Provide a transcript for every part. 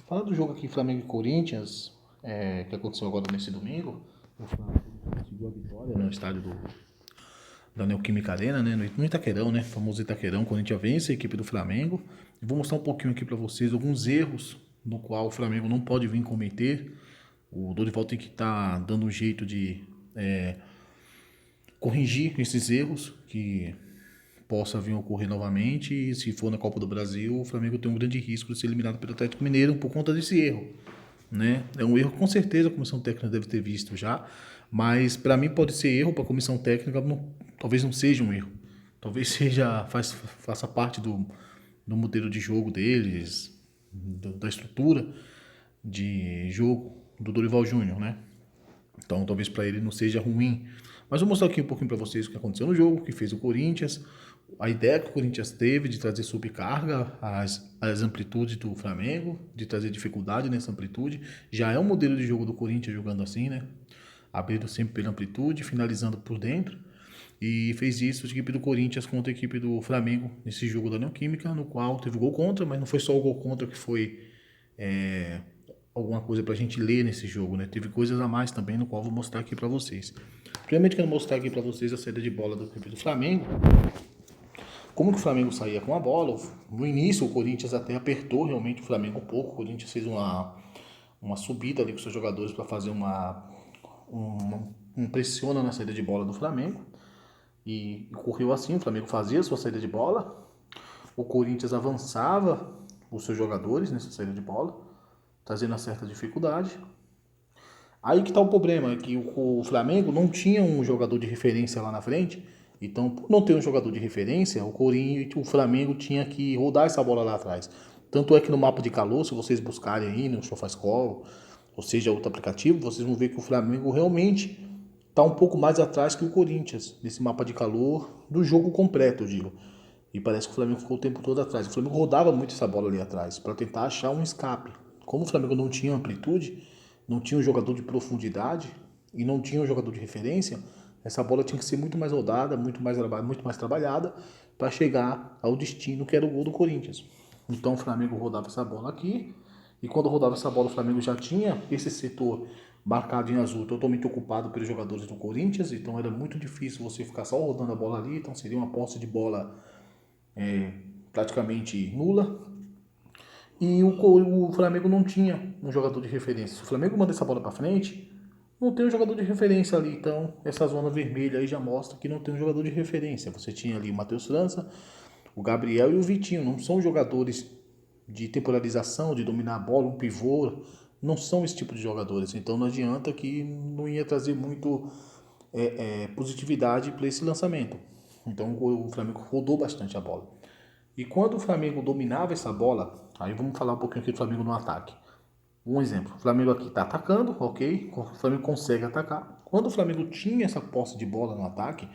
Falando do jogo aqui Flamengo e Corinthians, que aconteceu agora nesse domingo, o Flamengo conseguiu a vitória no estádio da Neoquímica Arena, né, no Itaquerão, né, famoso Itaquerão. O Corinthians vence a equipe do Flamengo. E vou mostrar um pouquinho aqui para vocês alguns erros no qual o Flamengo não pode vir cometer. O Dorival tem que estar dando um jeito de corrigir esses erros que possa vir a ocorrer novamente, e se for na Copa do Brasil, o Flamengo tem um grande risco de ser eliminado pelo Atlético Mineiro por conta desse erro, né? É um erro que com certeza a comissão técnica deve ter visto já, mas para mim pode ser erro, para a comissão técnica talvez não seja um erro. Talvez faça parte do modelo de jogo deles, da estrutura de jogo do Dorival Júnior, né? Então talvez para ele não seja ruim. Mas vou mostrar aqui um pouquinho para vocês o que aconteceu no jogo, o que fez o Corinthians, a ideia que o Corinthians teve de trazer subcarga às amplitudes do Flamengo, de trazer dificuldade nessa amplitude. Já é um modelo de jogo do Corinthians jogando assim, né? Abrindo sempre pela amplitude, finalizando por dentro. E fez isso a equipe do Corinthians contra a equipe do Flamengo nesse jogo da Neoquímica, no qual teve gol contra, mas não foi só o gol contra que foi alguma coisa pra gente ler nesse jogo, né? Teve coisas a mais também, no qual eu vou mostrar aqui pra vocês. Primeiramente, quero mostrar aqui pra vocês a saída de bola do equipe do Flamengo. Como que o Flamengo saía com a bola? No início, o Corinthians até apertou realmente o Flamengo um pouco. O Corinthians fez uma subida ali com seus jogadores para fazer um pressiona na saída de bola do Flamengo. E correu assim, o Flamengo fazia a sua saída de bola. O Corinthians avançava os seus jogadores nessa saída de bola, trazendo uma certa dificuldade. Aí que tá o problema, é que o Flamengo não tinha um jogador de referência lá na frente. Então, por não ter um jogador de referência, o Flamengo tinha que rodar essa bola lá atrás. Tanto é que no mapa de calor, se vocês buscarem aí no SofaScore, ou seja, outro aplicativo, vocês vão ver que o Flamengo realmente está um pouco mais atrás que o Corinthians, nesse mapa de calor do jogo completo, eu digo. E parece que o Flamengo ficou o tempo todo atrás. O Flamengo rodava muito essa bola ali atrás, para tentar achar um escape. Como o Flamengo não tinha amplitude, não tinha um jogador de profundidade e não tinha um jogador de referência, essa bola tinha que ser muito mais rodada, muito mais trabalhada para chegar ao destino que era o gol do Corinthians. Então o Flamengo rodava essa bola aqui, e quando rodava essa bola o Flamengo já tinha esse setor marcado em azul totalmente ocupado pelos jogadores do Corinthians, então era muito difícil você ficar só rodando a bola ali, então seria uma posse de bola praticamente nula. E o Flamengo não tinha um jogador de referência. Se o Flamengo manda essa bola para frente, não tem um jogador de referência ali. Então, essa zona vermelha aí já mostra que não tem um jogador de referência. Você tinha ali o Matheus França, o Gabriel e o Vitinho. Não são jogadores de temporalização, de dominar a bola, um pivô. Não são esse tipo de jogadores. Então, não adianta que não ia trazer muito positividade para esse lançamento. Então, o Flamengo rodou bastante a bola. E quando o Flamengo dominava essa bola, aí vamos falar um pouquinho aqui do Flamengo no ataque. Um exemplo, o Flamengo aqui está atacando, ok? O Flamengo consegue atacar. Quando o Flamengo tinha essa posse de bola no ataque,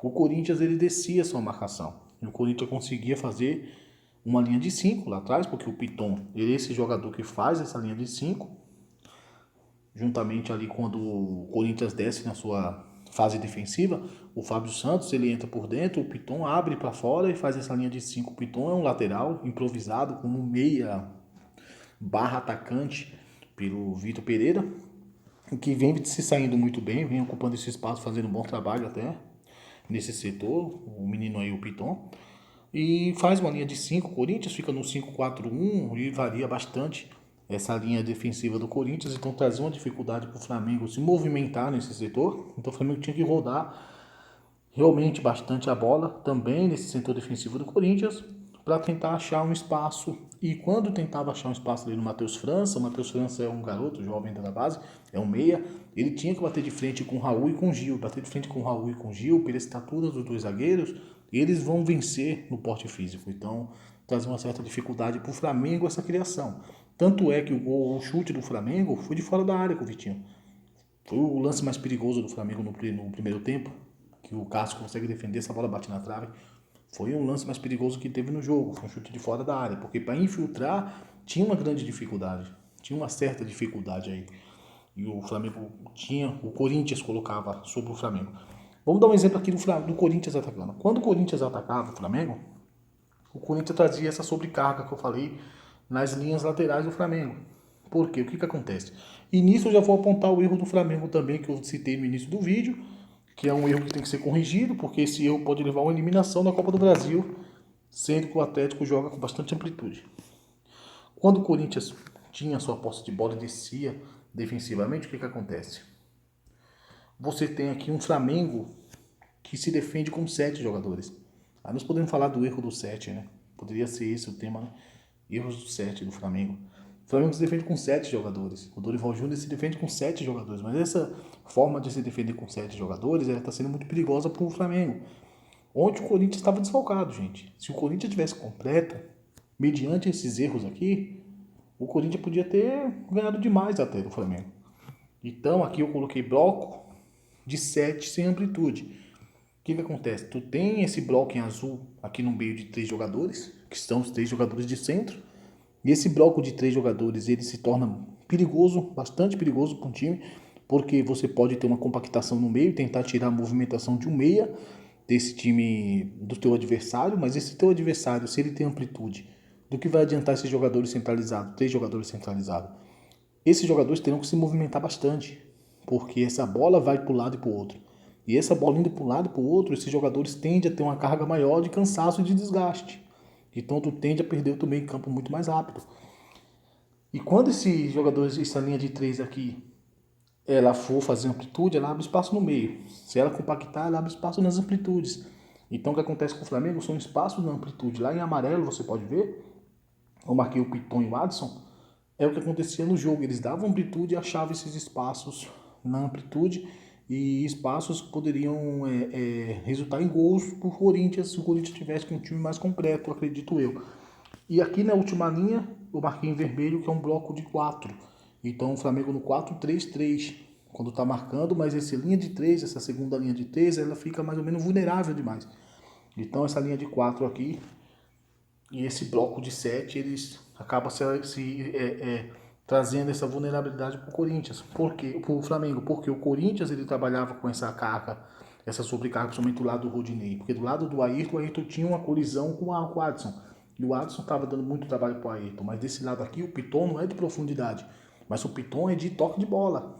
o Corinthians ele descia sua marcação. E o Corinthians conseguia fazer uma linha de 5 lá atrás, porque o Piton, ele é esse jogador que faz essa linha de 5, juntamente ali quando o Corinthians desce na sua fase defensiva, o Fábio Santos ele entra por dentro, o Piton abre para fora e faz essa linha de 5. O Piton é um lateral improvisado como meia barra atacante pelo Vitor Pereira, que vem se saindo muito bem, vem ocupando esse espaço, fazendo um bom trabalho até nesse setor, o menino aí, o Piton. E faz uma linha de 5, o Corinthians fica no 5-4-1 e varia bastante essa linha defensiva do Corinthians, então trazia uma dificuldade para o Flamengo se movimentar nesse setor. Então o Flamengo tinha que rodar realmente bastante a bola também nesse setor defensivo do Corinthians para tentar achar um espaço. E quando tentava achar um espaço ali no Matheus França, o Matheus França é um garoto jovem da base, é um meia, ele tinha que bater de frente com o Raul e com o Gil. Bater de frente com o Raul e com o Gil, pela estatura dos dois zagueiros, eles vão vencer no porte físico. Então, traz uma certa dificuldade para o Flamengo essa criação. Tanto é que o chute do Flamengo foi de fora da área com o Vitinho. Foi o lance mais perigoso do Flamengo no primeiro tempo, que o Cássio consegue defender, essa bola bate na trave. Foi um lance mais perigoso que teve no jogo, foi um chute de fora da área, porque para infiltrar tinha uma grande dificuldade, tinha uma certa dificuldade aí. E o Flamengo tinha, o Corinthians colocava sobre o Flamengo. Vamos dar um exemplo aqui do Corinthians atacando. Quando o Corinthians atacava o Flamengo, o Corinthians trazia essa sobrecarga que eu falei nas linhas laterais do Flamengo. Por quê? O que acontece? E nisso eu já vou apontar o erro do Flamengo também, que eu citei no início do vídeo, que é um erro que tem que ser corrigido, porque esse erro pode levar a uma eliminação da Copa do Brasil, sendo que o Atlético joga com bastante amplitude. Quando o Corinthians tinha sua posse de bola e descia defensivamente, o que acontece? Você tem aqui um Flamengo que se defende com 7 jogadores. Aí nós podemos falar do erro do 7, né? Poderia ser esse o tema, né? Erros do 7 do Flamengo. O Flamengo se defende com 7 jogadores. O Dorival Júnior se defende com 7 jogadores. Mas essa forma de se defender com 7 jogadores está sendo muito perigosa para o Flamengo. Ontem o Corinthians estava desfalcado, gente. Se o Corinthians tivesse completo, mediante esses erros aqui, o Corinthians podia ter ganhado demais até do Flamengo. Então aqui eu coloquei bloco de 7 sem amplitude. O que acontece? Tu tem esse bloco em azul aqui no meio de 3 jogadores, que são os 3 jogadores de centro. E esse bloco de 3 jogadores, ele se torna perigoso, bastante perigoso para um time, porque você pode ter uma compactação no meio, tentar tirar a movimentação de um meia desse time do teu adversário, mas esse teu adversário, se ele tem amplitude, do que vai adiantar esses jogadores centralizados, 3 jogadores centralizados? Esses jogadores terão que se movimentar bastante, porque essa bola vai para um lado e para o outro. E essa bola indo para um lado e para o outro, esses jogadores tendem a ter uma carga maior de cansaço e de desgaste. Então tu tende a perder o teu meio campo muito mais rápido. E quando esses jogadores, essa linha de 3 aqui, ela for fazer amplitude, ela abre espaço no meio. Se ela compactar, ela abre espaço nas amplitudes. Então o que acontece com o Flamengo são espaços na amplitude. Lá em amarelo você pode ver, eu marquei o Piton e o Adson, é o que acontecia no jogo. Eles davam amplitude e achavam esses espaços na amplitude, e espaços que poderiam resultar em gols para o Corinthians, se o Corinthians tivesse um time mais completo, acredito eu. E aqui na última linha eu marquei em vermelho, que é um bloco de 4. Então o Flamengo no 4-3-3, quando está marcando, mas essa linha de 3, essa segunda linha de 3, ela fica mais ou menos vulnerável demais. Então essa linha de 4 aqui e esse bloco de 7, eles acabam trazendo essa vulnerabilidade para o Corinthians. Por quê? Para o Flamengo. Porque o Corinthians ele trabalhava com essa carga, essa sobrecarga, principalmente do lado do Rodinei. Porque do lado do Ayrton, o Ayrton tinha uma colisão com o Adson. E o Adson estava dando muito trabalho para o Ayrton. Mas desse lado aqui, o Piton não é de profundidade. Mas o Piton é de toque de bola.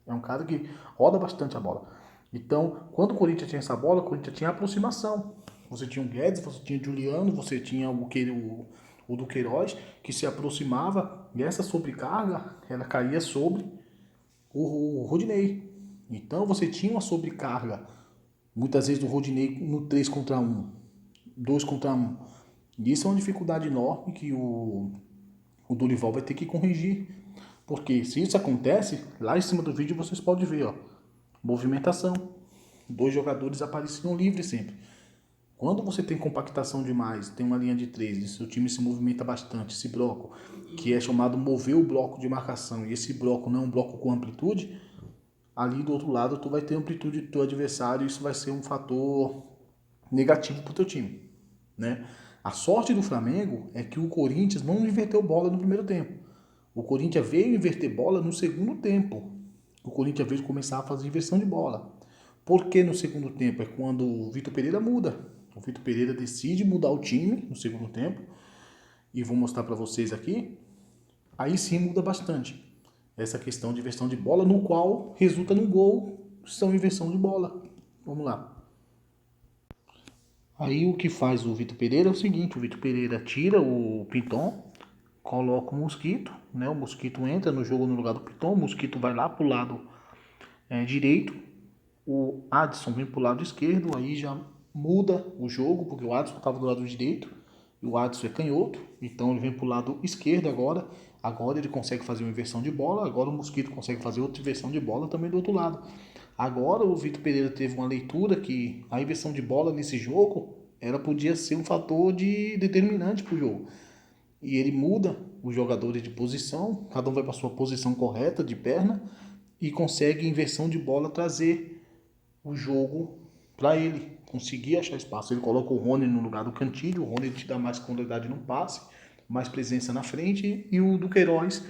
É um cara que roda bastante a bola. Então, quando o Corinthians tinha essa bola, o Corinthians tinha aproximação. Você tinha o Guedes, você tinha o Juliano, você tinha o Duqueiroz, que se aproximava, e essa sobrecarga, ela caía sobre o Rodinei. Então você tinha uma sobrecarga, muitas vezes do Rodinei no 3 contra 1, 2 contra 1. E isso é uma dificuldade enorme que o Dorival vai ter que corrigir. Porque se isso acontece, lá em cima do vídeo vocês podem ver, ó, movimentação. 2 jogadores apareciam livres sempre. Quando você tem compactação demais, tem uma linha de 3, e seu time se movimenta bastante, esse bloco, que é chamado mover o bloco de marcação, e esse bloco não é um bloco com amplitude, ali do outro lado tu vai ter amplitude do teu adversário, e isso vai ser um fator negativo para o teu time, né? A sorte do Flamengo é que o Corinthians não inverteu bola no primeiro tempo. O Corinthians veio inverter bola no segundo tempo. O Corinthians veio começar a fazer inversão de bola. Por que no segundo tempo? É quando o Vitor Pereira muda. O Vitor Pereira decide mudar o time no segundo tempo. E vou mostrar para vocês aqui. Aí sim muda bastante essa questão de inversão de bola, no qual resulta no gol, são inversão de bola. Vamos lá. Aí o que faz o Vitor Pereira é o seguinte, o Vitor Pereira tira o Piton, coloca o Mosquito, né? O Mosquito entra no jogo no lugar do Piton, o Mosquito vai lá pro lado direito, o Adson vem pro lado esquerdo, aí já muda o jogo, porque o Adson estava do lado direito, e o Adson é canhoto, então ele vem pro lado esquerdo agora ele consegue fazer uma inversão de bola, agora o Mosquito consegue fazer outra inversão de bola também do outro lado. Agora o Vitor Pereira teve uma leitura que a inversão de bola nesse jogo podia ser um fator determinante para o jogo. E ele muda os jogadores de posição, cada um vai para sua posição correta de perna e consegue inversão de bola trazer o jogo para ele, conseguir achar espaço. Ele coloca o Rony no lugar do Cantillo, o Rony te dá mais qualidade no passe, mais presença na frente, e o Duqueiroz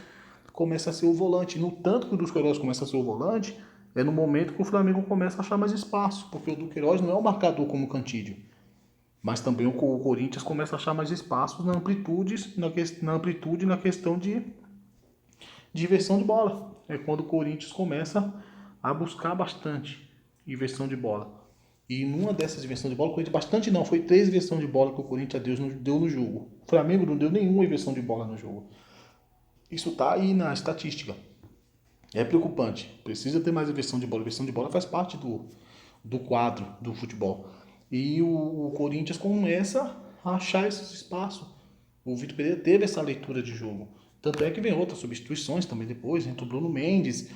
começa a ser o volante. No tanto que o Duqueiroz começa a ser o volante, é no momento que o Flamengo começa a achar mais espaço, porque o Duqueiroz não é um marcador como o Cantillo, Mas também o Corinthians começa a achar mais espaços na questão de inversão de bola. É quando o Corinthians começa a buscar bastante inversão de bola. E numa dessas inversões de bola, o Corinthians bastante não, foi 3 inversões de bola que o Corinthians deu no jogo. O Flamengo não deu nenhuma inversão de bola no jogo. Isso tá aí na estatística. É preocupante. Precisa ter mais inversão de bola. Inversão de bola faz parte do quadro do futebol. E o Corinthians começa a achar esses espaços. O Vitor Pereira teve essa leitura de jogo. Tanto é que vem outras substituições também depois, entra o Bruno Mendes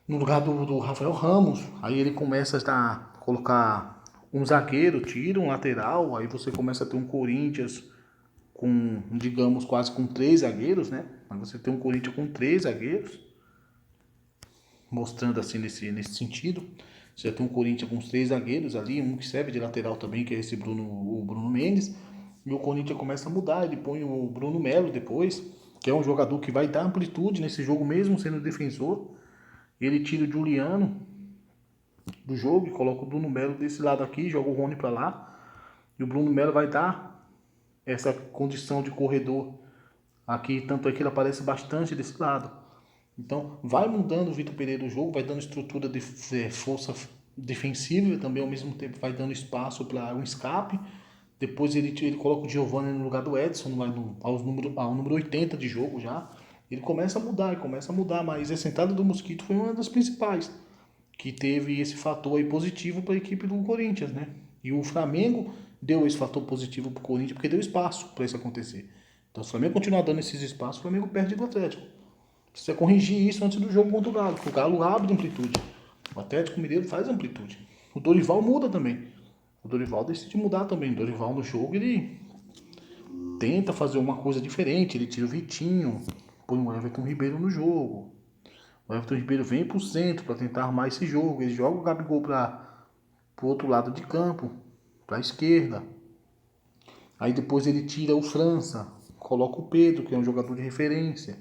no lugar do Rafael Ramos. Aí ele começa a colocar um zagueiro, tira um lateral, aí você começa a ter um Corinthians com, digamos, quase com 3 zagueiros, né? Mas você tem um Corinthians com 3 zagueiros, mostrando assim nesse sentido. Você já tem um Corinthians com os 3 zagueiros ali, um que serve de lateral também, que é esse o Bruno Mendes. E o Corinthians começa a mudar, ele põe o Bruno Melo depois, que é um jogador que vai dar amplitude nesse jogo mesmo sendo defensor. Ele tira o Juliano do jogo e coloca o Bruno Melo desse lado aqui, joga o Rony para lá. E o Bruno Melo vai dar essa condição de corredor aqui, tanto é que ele aparece bastante desse lado. Então, vai mudando o Vitor Pereira do jogo, vai dando estrutura de força defensiva e também ao mesmo tempo vai dando espaço para um escape. Depois ele coloca o Giovani no lugar do Edson, ao número 80 de jogo já. Ele começa a mudar, mas essa entrada do Mosquito foi uma das principais, que teve esse fator aí positivo para a equipe do Corinthians, né? E o Flamengo deu esse fator positivo para o Corinthians porque deu espaço para isso acontecer. Então, se o Flamengo continuar dando esses espaços, o Flamengo perde do Atlético. Precisa corrigir isso antes do jogo contra o Galo, porque o Galo abre amplitude. O Atlético Mineiro faz amplitude. O Dorival muda também. O Dorival decide mudar também. O Dorival no jogo, ele tenta fazer uma coisa diferente. Ele tira o Vitinho, põe o Everton Ribeiro no jogo. O Everton Ribeiro vem pro centro para tentar armar esse jogo. Ele joga o Gabigol para o outro lado de campo, para a esquerda. Aí depois ele tira o França, coloca o Pedro, que é um jogador de referência,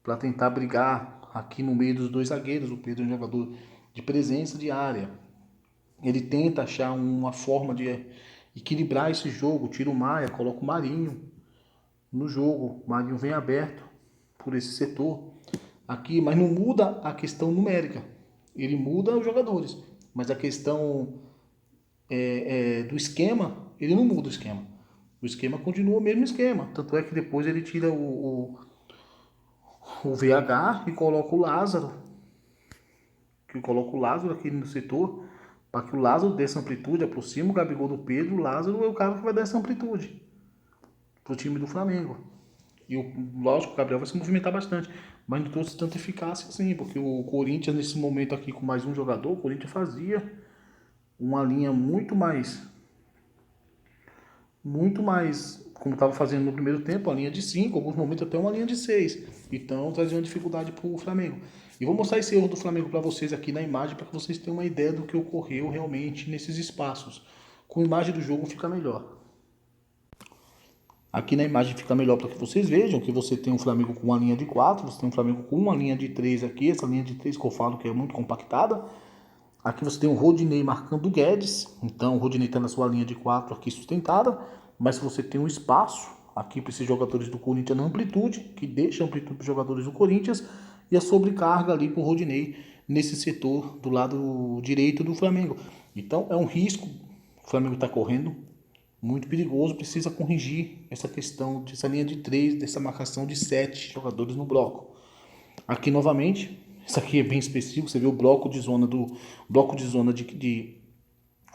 para tentar brigar aqui no meio dos 2 zagueiros. O Pedro é um jogador de presença de área. Ele tenta achar uma forma de equilibrar esse jogo, tira o Maia, coloca o Marinho no jogo. O Marinho vem aberto por esse setor aqui, mas não muda a questão numérica. Ele muda os jogadores, mas a questão do esquema, ele não muda o esquema. O esquema continua o mesmo esquema. Tanto é que depois ele tira o VH e coloca o Lázaro. Que coloca o Lázaro aqui no setor, para que o Lázaro dê essa amplitude, aproxima o Gabigol do Pedro. O Lázaro é o cara que vai dar essa amplitude pro time do Flamengo. E lógico, o Gabriel vai se movimentar bastante, mas não trouxe tanta eficácia assim, porque o Corinthians nesse momento aqui com mais um jogador, o Corinthians fazia uma linha muito mais, como estava fazendo no primeiro tempo, a linha de 5, alguns momentos até uma linha de 6. Então trazia uma dificuldade para o Flamengo. E vou mostrar esse erro do Flamengo para vocês aqui na imagem, para que vocês tenham uma ideia do que ocorreu realmente nesses espaços. Com a imagem do jogo fica melhor. Aqui na imagem fica melhor para que vocês vejam que você tem um Flamengo com uma linha de 4, você tem um Flamengo com uma linha de 3 aqui, essa linha de 3 que eu falo que é muito compactada. Aqui você tem o Rodinei marcando o Guedes, então o Rodinei está na sua linha de 4 aqui sustentada, mas você tem um espaço aqui para esses jogadores do Corinthians na amplitude, que deixa a amplitude para os jogadores do Corinthians, e a sobrecarga ali para o Rodinei nesse setor do lado direito do Flamengo. Então é um risco que o Flamengo está correndo, muito perigoso, precisa corrigir essa questão dessa linha de 3, dessa marcação de 7 jogadores no bloco. Aqui novamente, isso aqui é bem específico, você vê o bloco de zona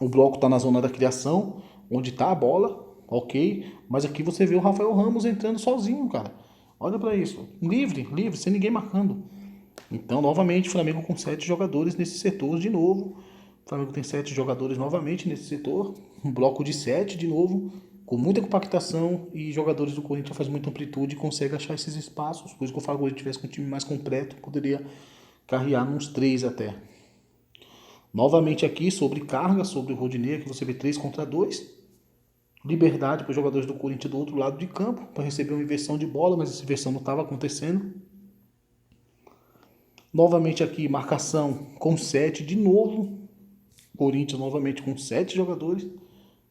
o bloco está na zona da criação, onde está a bola, ok, mas aqui você vê o Rafael Ramos entrando sozinho, cara. Olha para isso, livre, sem ninguém marcando. Então, novamente, o Flamengo com 7 jogadores nesse setor de novo. O Flamengo tem 7 jogadores novamente nesse setor. Um bloco de 7 de novo, com muita compactação, e jogadores do Corinthians fazem muita amplitude e conseguem achar esses espaços. Por isso que o Flamengo tivesse com um time mais completo, poderia carrear uns 3 até. Novamente aqui, sobre carga, sobre o Rodinei, aqui você vê 3 contra 2. Liberdade para os jogadores do Corinthians do outro lado de campo, para receber uma inversão de bola, mas essa inversão não estava acontecendo. Novamente aqui, marcação com 7 de novo. Corinthians novamente com 7 jogadores.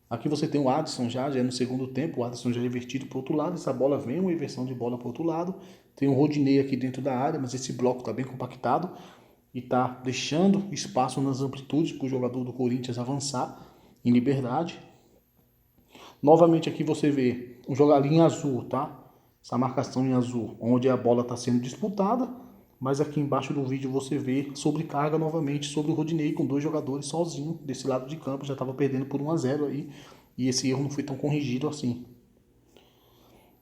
Aqui você tem o Adson já é no segundo tempo, o Adson já é invertido para o outro lado, essa bola vem uma inversão de bola para o outro lado, tem o Rodinei aqui dentro da área, mas esse bloco está bem compactado e está deixando espaço nas amplitudes para o jogador do Corinthians avançar em liberdade. Novamente aqui você vê um jogador em azul, tá? Essa marcação em azul, onde a bola está sendo disputada, mas aqui embaixo do vídeo você vê sobrecarga novamente sobre o Rodinei com 2 jogadores sozinho desse lado de campo, já estava perdendo por 1-0 aí, e esse erro não foi tão corrigido assim.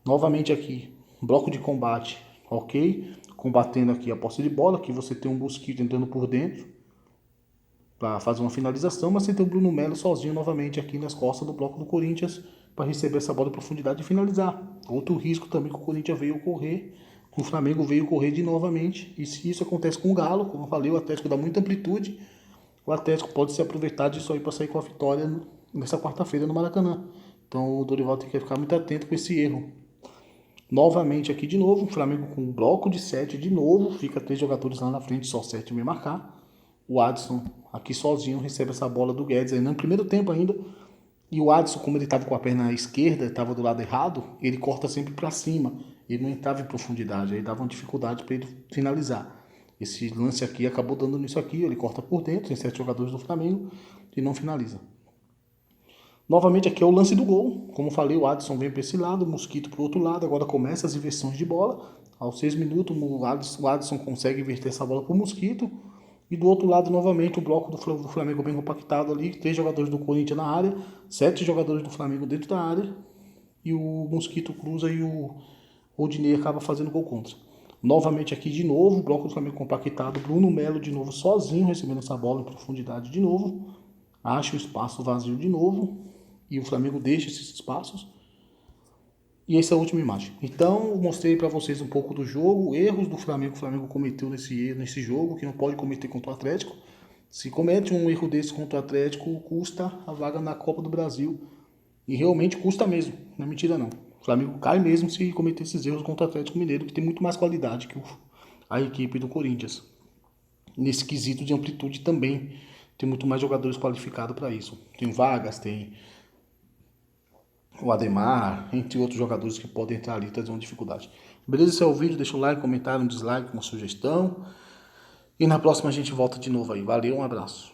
Novamente aqui, bloco de combate, ok? Combatendo aqui a posse de bola, aqui você tem um Mosquito entrando por dentro para fazer uma finalização, mas você tem o Bruno Melo sozinho novamente aqui nas costas do bloco do Corinthians para receber essa bola em profundidade e finalizar. Outro risco também que o Corinthians veio correr, que o Flamengo veio correr de novamente, e se isso acontece com o Galo, como eu falei, o Atlético dá muita amplitude, o Atlético pode se aproveitar disso aí para sair com a vitória nessa quarta-feira no Maracanã. Então o Dorival tem que ficar muito atento com esse erro. Novamente aqui de novo, o Flamengo com um bloco de 7 de novo, fica 3 jogadores lá na frente, só 7 vem marcar. O Adson aqui sozinho recebe essa bola do Guedes aí no primeiro tempo ainda. E o Adson, como ele estava com a perna esquerda, estava do lado errado, ele corta sempre para cima. Ele não entrava em profundidade, aí dava uma dificuldade para ele finalizar. Esse lance aqui acabou dando nisso aqui, ele corta por dentro, tem 7 jogadores do Flamengo e não finaliza. Novamente aqui é o lance do gol. Como falei, o Adson vem para esse lado, o Mosquito para o outro lado. Agora começa as inversões de bola. Aos 6 minutos, o Adson consegue inverter essa bola para o Mosquito. E do outro lado, novamente, o bloco do Flamengo bem compactado ali. 3 jogadores do Corinthians na área, 7 jogadores do Flamengo dentro da área. E o Mosquito cruza e o Rodinei acaba fazendo gol contra. Novamente aqui de novo, o bloco do Flamengo compactado. Bruno Melo de novo sozinho, recebendo essa bola em profundidade de novo. Acha o espaço vazio de novo. E o Flamengo deixa esses espaços. E essa é a última imagem. Então, eu mostrei para vocês um pouco do jogo, erros do Flamengo que o Flamengo cometeu nesse jogo, que não pode cometer contra o Atlético. Se comete um erro desse contra o Atlético, custa a vaga na Copa do Brasil. E realmente custa mesmo, não é mentira não. O Flamengo cai mesmo se cometer esses erros contra o Atlético Mineiro, que tem muito mais qualidade que a equipe do Corinthians. Nesse quesito de amplitude também, tem muito mais jogadores qualificados para isso. Tem Vargas, tem o Ademar, entre outros jogadores que podem entrar ali e trazer uma dificuldade. Beleza? Esse é o vídeo, deixa o like, comentário, um dislike, uma sugestão. E na próxima a gente volta de novo aí. Valeu, um abraço.